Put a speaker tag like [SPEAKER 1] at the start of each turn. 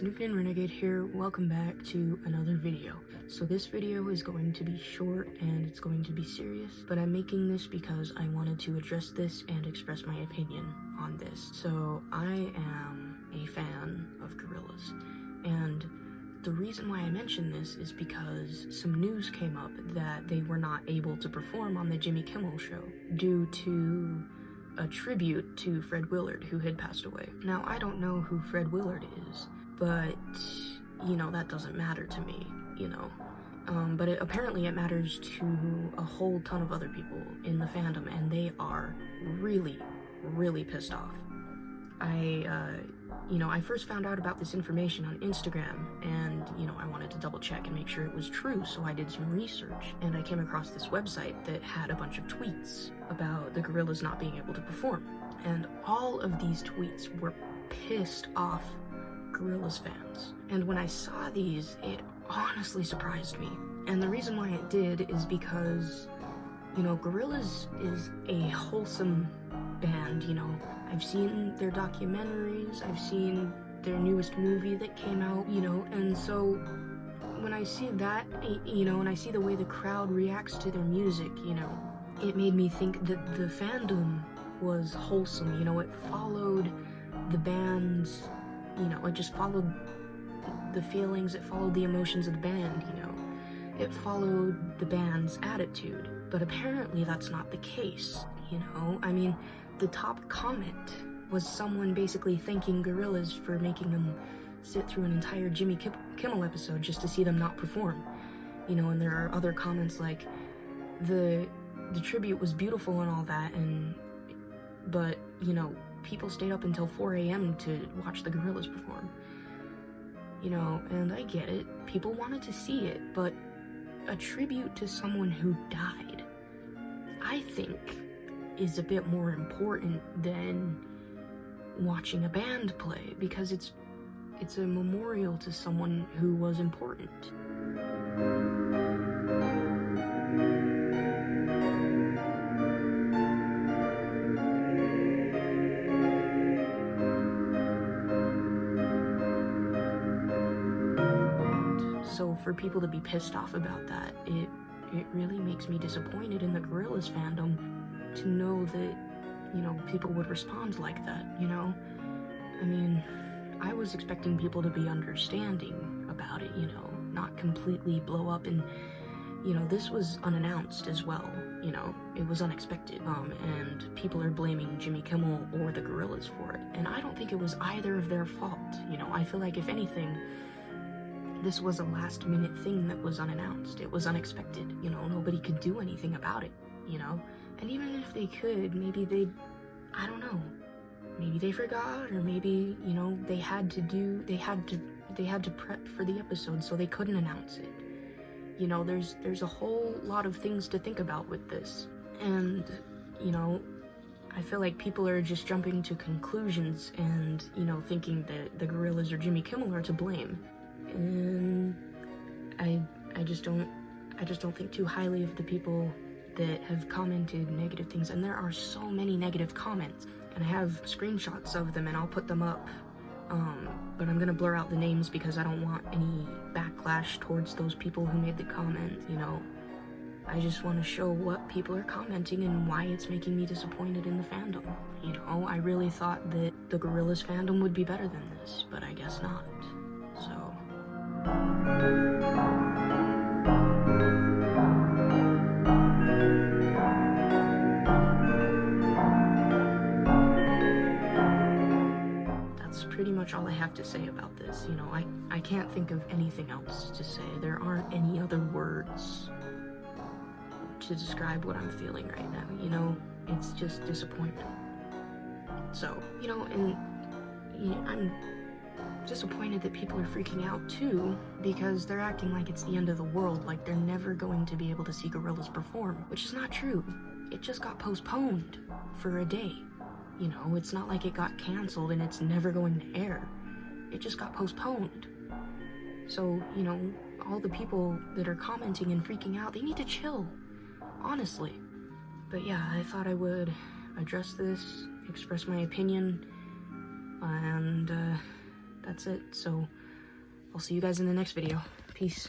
[SPEAKER 1] Snoopin' Renegade here. Welcome back to another video. So this video is going to be short and it's going to be serious, but I'm making this because I wanted to address this and express my opinion on this. So I am a fan of Gorillaz, and the reason why I mention this is because some news came up that they were not able to perform on the Jimmy Kimmel show due to a tribute to Fred Willard, who had passed away. Now, I don't know who Fred Willard is, but, you know, that doesn't matter to me, you know. But apparently it matters to a whole ton of other people in the fandom, and they are really, really pissed off. I first found out about this information on Instagram, and, I wanted to double check and make sure it was true, so I did some research, and I came across this website that had a bunch of tweets about the Gorillaz not being able to perform. And all of these tweets were pissed off Gorillaz fans. And when I saw these, it honestly surprised me. And the reason why it did is because, Gorillaz is a wholesome band, I've seen their documentaries, I've seen their newest movie that came out, and so when I see that, and I see the way the crowd reacts to their music, it made me think that the fandom was wholesome, it followed the band's, it just followed the feelings, it followed the emotions of the band, it followed the band's attitude. But apparently that's not the case, the top comment was someone basically thanking Gorillaz for making them sit through an entire Jimmy Kimmel episode just to see them not perform. And there are other comments like, the tribute was beautiful and all that, but people stayed up until 4 a.m. to watch the Gorillaz perform. And I get it, people wanted to see it, but a tribute to someone who died, I think, is a bit more important than watching a band play, because it's a memorial to someone who was important. And so for people to be pissed off about that, it really makes me disappointed in the Gorillaz fandom to know that, people would respond like that, I was expecting people to be understanding about it, not completely blow up, and, this was unannounced as well, it was unexpected, and people are blaming Jimmy Kimmel or the Gorillaz for it, and I don't think it was either of their fault, I feel like, if anything, this was a last-minute thing that was unannounced, it was unexpected, nobody could do anything about it, and even if they could, maybe I don't know, maybe they forgot, or maybe, they had to prep for the episode, so they couldn't announce it. There's a whole lot of things to think about with this, and, I feel like people are just jumping to conclusions and, thinking that the Gorillaz or Jimmy Kimmel are to blame, and I just don't think too highly of the people that have commented negative things, and there are so many negative comments, and I have screenshots of them, and I'll put them up, but I'm gonna blur out the names because I don't want any backlash towards those people who made the comment, I just want to show what people are commenting and why it's making me disappointed in the fandom, I really thought that the Gorillaz fandom would be better than this, but I guess not, so... Pretty much all I have to say about this, I can't think of anything else to say. There aren't any other words to describe what I'm feeling right now, it's just disappointment. So, and I'm disappointed that people are freaking out too, because they're acting like it's the end of the world, like they're never going to be able to see Gorillaz perform, which is not true. It just got postponed for a day. It's not like it got canceled and it's never going to air. It just got postponed. So, all the people that are commenting and freaking out, they need to chill. Honestly. But yeah, I thought I would address this, express my opinion, and that's it. So I'll see you guys in the next video. Peace.